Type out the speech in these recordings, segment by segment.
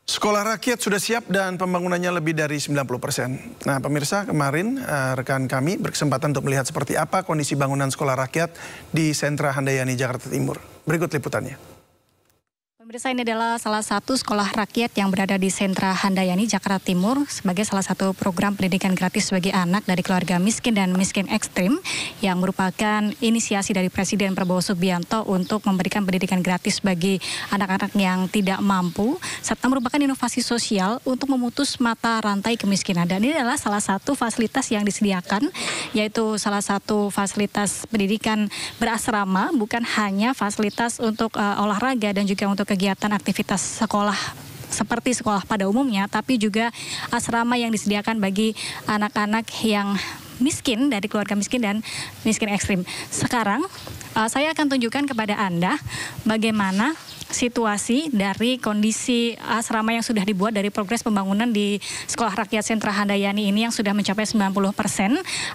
Sekolah rakyat sudah siap dan pembangunannya lebih dari 90%. Nah, pemirsa, kemarin rekan kami berkesempatan untuk melihat seperti apa kondisi bangunan sekolah rakyat di Sentra Handayani, Jakarta Timur. Berikut liputannya. Pemirsa, ini adalah salah satu sekolah rakyat yang berada di Sentra Handayani, Jakarta Timur sebagai salah satu program pendidikan gratis bagi anak dari keluarga miskin dan miskin ekstrim yang merupakan inisiasi dari Presiden Prabowo Subianto untuk memberikan pendidikan gratis bagi anak-anak yang tidak mampu serta merupakan inovasi sosial untuk memutus mata rantai kemiskinan. Dan ini adalah salah satu fasilitas yang disediakan, yaitu salah satu fasilitas pendidikan berasrama, bukan hanya fasilitas untuk olahraga dan juga untuk kegiatan aktivitas sekolah seperti sekolah pada umumnya, tapi juga asrama yang disediakan bagi anak-anak yang miskin dari keluarga miskin dan miskin ekstrim. Sekarang saya akan tunjukkan kepada Anda bagaimana situasi dari kondisi asrama yang sudah dibuat dari progres pembangunan di Sekolah Rakyat Sentra Handayani ini yang sudah mencapai 90%.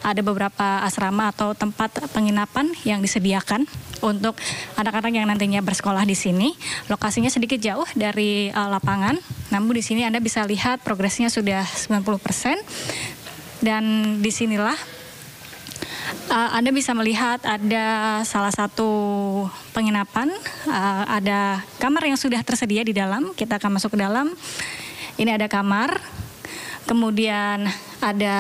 Ada beberapa asrama atau tempat penginapan yang disediakan untuk anak-anak yang nantinya bersekolah di sini. Lokasinya sedikit jauh dari lapangan, namun di sini Anda bisa lihat progresnya sudah 90%. Dan disinilah Anda bisa melihat ada salah satu penginapan, ada kamar yang sudah tersedia di dalam. Kita akan masuk ke dalam. Ini ada kamar, kemudian ada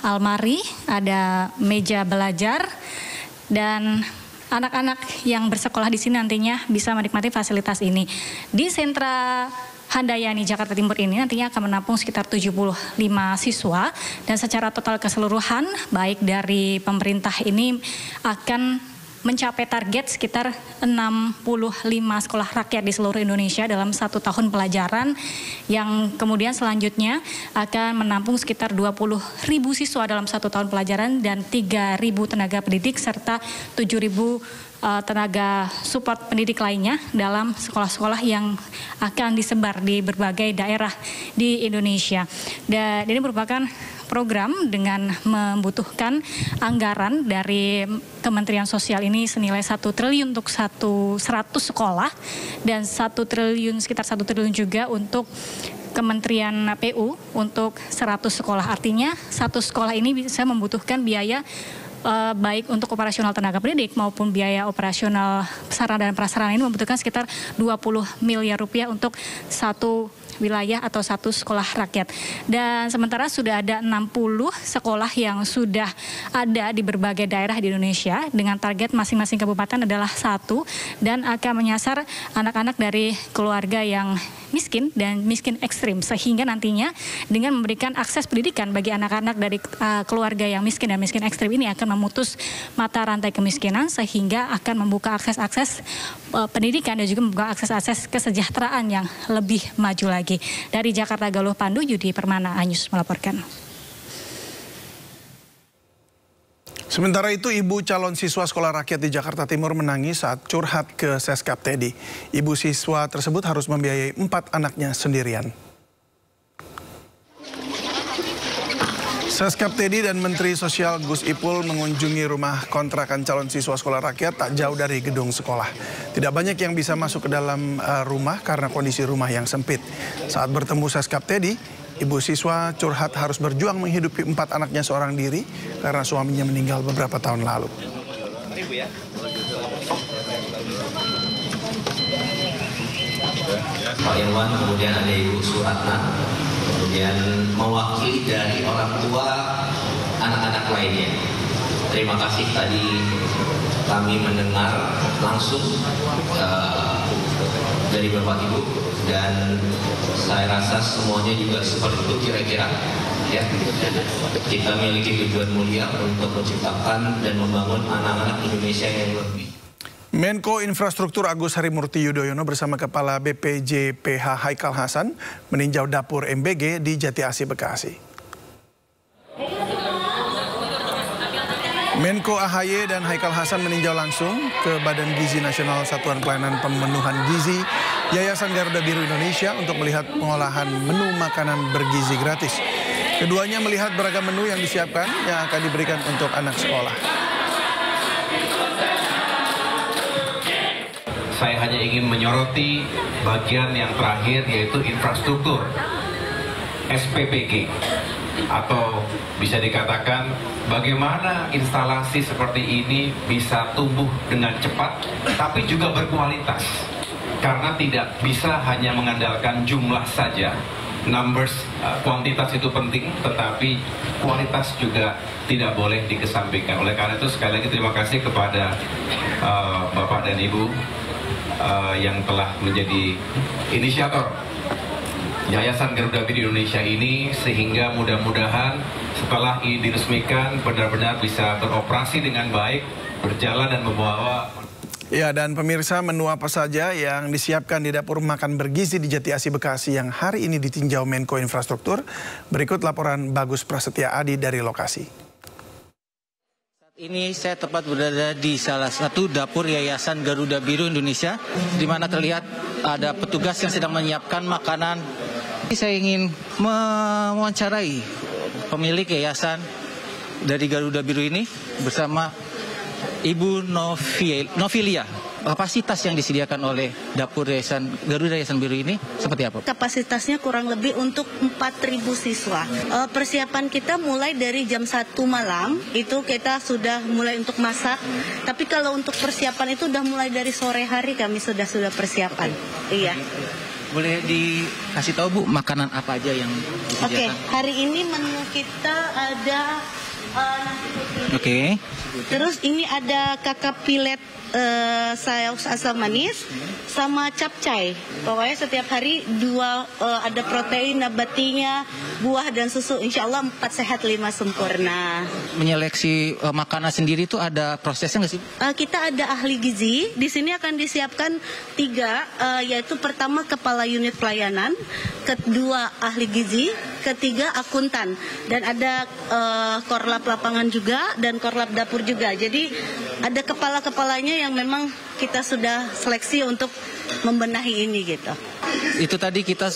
almari, ada meja belajar, dan anak-anak yang bersekolah di sini nantinya bisa menikmati fasilitas ini. Di Sentra Handayani, Jakarta Timur ini nantinya akan menampung sekitar 75 siswa, dan secara total keseluruhan baik dari pemerintah ini akan mencapai target sekitar 65 sekolah rakyat di seluruh Indonesia dalam 1 tahun pelajaran, yang kemudian selanjutnya akan menampung sekitar 20.000 siswa dalam 1 tahun pelajaran dan 3.000 tenaga pendidik serta 7.000 tenaga support pendidik lainnya dalam sekolah-sekolah yang akan disebar di berbagai daerah di Indonesia. Dan ini merupakan program dengan membutuhkan anggaran dari Kementerian Sosial ini senilai 1 triliun untuk 100 sekolah dan 1 triliun, sekitar 1 triliun juga untuk Kementerian PU untuk 100 sekolah. Artinya 1 sekolah ini bisa membutuhkan biaya baik untuk operasional tenaga pendidik maupun biaya operasional sarana dan prasarana ini membutuhkan sekitar 20 miliar rupiah untuk 1 wilayah atau 1 sekolah rakyat. Dan sementara sudah ada 60 sekolah yang sudah ada di berbagai daerah di Indonesia dengan target masing-masing kabupaten adalah 1 dan akan menyasar anak-anak dari keluarga yang miskin dan miskin ekstrim, sehingga nantinya dengan memberikan akses pendidikan bagi anak-anak dari keluarga yang miskin dan miskin ekstrim ini akan memutus mata rantai kemiskinan, sehingga akan membuka akses-akses pendidikan dan juga membuka akses-akses kesejahteraan yang lebih maju lagi. Dari Jakarta Galuh Pandu, Yudi Permana Anyus melaporkan. Sementara itu, ibu calon siswa sekolah rakyat di Jakarta Timur menangis saat curhat ke Seskap Teddy. Ibu siswa tersebut harus membiayai 4 anaknya sendirian. Seskap Teddy dan Menteri Sosial Gus Ipul mengunjungi rumah kontrakan calon siswa sekolah rakyat tak jauh dari gedung sekolah. Tidak banyak yang bisa masuk ke dalam rumah karena kondisi rumah yang sempit. Saat bertemu Seskap Teddy, ibu siswa curhat harus berjuang menghidupi 4 anaknya seorang diri karena suaminya meninggal beberapa tahun lalu. Pak Irwan, kemudian ada Ibu Suratna, kemudian mewakili dari orang tua anak-anak lainnya. Terima kasih, tadi kami mendengar langsung dari Bapak Ibu, dan saya rasa semuanya juga seperti itu kira-kira. Ya, kita memiliki tujuan mulia untuk menciptakan dan membangun anak-anak Indonesia yang lebih. Menko Infrastruktur Agus Harimurti Yudhoyono bersama Kepala BPJPH Haikal Hasan meninjau dapur MBG di Jati Asih, Bekasi. Menko AHY dan Haikal Hasan meninjau langsung ke Badan Gizi Nasional Satuan Pelayanan Pemenuhan Gizi Yayasan Garuda Biru Indonesia untuk melihat pengolahan menu makanan bergizi gratis. Keduanya melihat beragam menu yang disiapkan yang akan diberikan untuk anak sekolah. Saya hanya ingin menyoroti bagian yang terakhir, yaitu infrastruktur SPPG, atau bisa dikatakan bagaimana instalasi seperti ini bisa tumbuh dengan cepat tapi juga berkualitas, karena tidak bisa hanya mengandalkan jumlah saja. Numbers, kuantitas itu penting, tetapi kualitas juga tidak boleh dikesampingkan. Oleh karena itu sekali lagi terima kasih kepada Bapak dan Ibu yang telah menjadi inisiator Yayasan Garuda Biru Indonesia ini, sehingga mudah-mudahan setelah ini diresmikan benar-benar bisa beroperasi dengan baik, berjalan dan membawa. Ya, dan pemirsa, menu apa saja yang disiapkan di dapur makan bergizi di Jati Asih Bekasi yang hari ini ditinjau Menko Infrastruktur? Berikut laporan Bagus Prasetya Adi dari lokasi. Saat ini saya tepat berada di salah satu dapur Yayasan Garuda Biru Indonesia, di mana terlihat ada petugas yang sedang menyiapkan makanan. Saya ingin mewawancarai pemilik yayasan dari Garuda Biru ini bersama Ibu Novilia. Kapasitas yang disediakan oleh dapur Garuda Yayasan Biru ini seperti apa? Kapasitasnya kurang lebih untuk 4.000 siswa. Persiapan kita mulai dari jam 1 malam, itu kita sudah mulai untuk masak. Tapi kalau untuk persiapan itu udah mulai dari sore hari kami sudah persiapan. Iya. Boleh dikasih tahu Bu, makanan apa aja yang disediakan? Oke, hari ini menu kita ada nasi putih. Oke. Terus ini ada kakap pilet saus asam manis sama capcay. Pokoknya setiap hari ada protein nabatinya, buah dan susu. Insya Allah 4 sehat 5 sempurna. Menyeleksi makanan sendiri itu ada prosesnya nggak sih? Kita ada ahli gizi. Di sini akan disiapkan 3, yaitu pertama kepala unit pelayanan, kedua ahli gizi, ketiga akuntan, dan ada korlap lapangan juga dan korlap dapur juga. Jadi ada kepala-kepalanya yang memang kita sudah seleksi untuk membenahi ini gitu. Itu tadi kita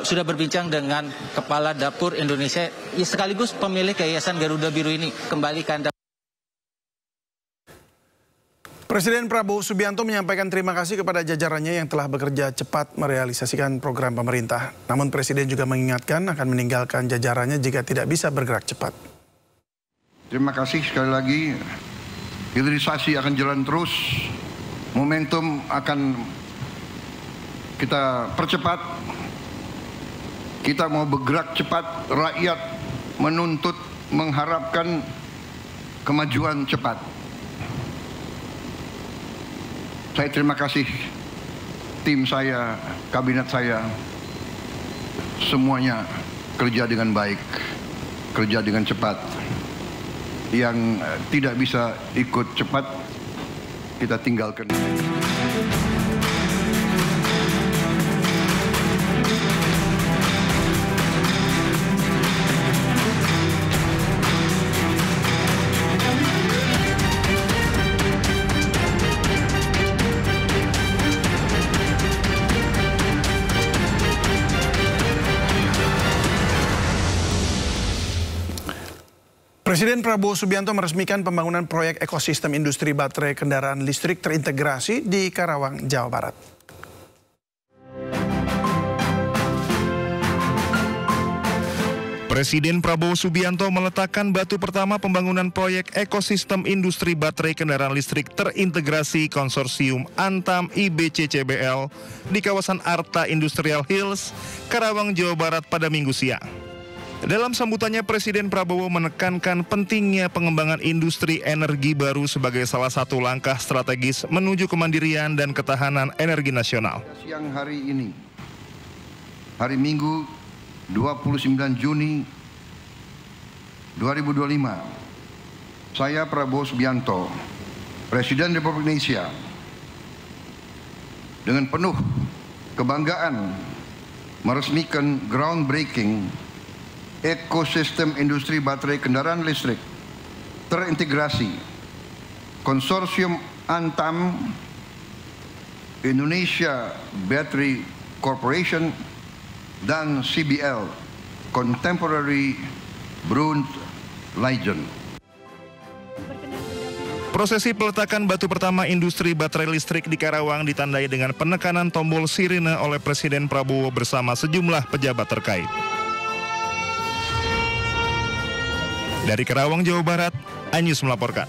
sudah berbincang dengan Kepala Dapur Indonesia, sekaligus pemilik Yayasan Garuda Biru ini. Kembali ke Anda. Presiden Prabowo Subianto menyampaikan terima kasih kepada jajarannya yang telah bekerja cepat merealisasikan program pemerintah. Namun Presiden juga mengingatkan akan meninggalkan jajarannya jika tidak bisa bergerak cepat. Terima kasih sekali lagi. Hilirisasi akan jalan terus. Momentum akan kita percepat. Kita mau bergerak cepat. Rakyat menuntut, mengharapkan kemajuan cepat. Saya terima kasih tim saya, kabinet saya, semuanya kerja dengan baik, kerja dengan cepat. Yang tidak bisa ikut cepat, kita tinggalkan. Presiden Prabowo Subianto meresmikan pembangunan proyek ekosistem industri baterai kendaraan listrik terintegrasi di Karawang, Jawa Barat. Presiden Prabowo Subianto meletakkan batu pertama pembangunan proyek ekosistem industri baterai kendaraan listrik terintegrasi konsorsium Antam IBCCBL di kawasan Arta Industrial Hills, Karawang, Jawa Barat pada Minggu siang. Dalam sambutannya, Presiden Prabowo menekankan pentingnya pengembangan industri energi baru sebagai salah satu langkah strategis menuju kemandirian dan ketahanan energi nasional. Siang hari ini, hari Minggu 29 Juni 2025, saya Prabowo Subianto, Presiden Republik Indonesia, dengan penuh kebanggaan meresmikan groundbreaking ekosistem industri baterai kendaraan listrik terintegrasi konsorsium Antam Indonesia Battery Corporation dan CBL Contemporary Brunel Legend. Prosesi peletakan batu pertama industri baterai listrik di Karawang ditandai dengan penekanan tombol sirine oleh Presiden Prabowo bersama sejumlah pejabat terkait. Dari Karawang, Jawa Barat, iNews melaporkan.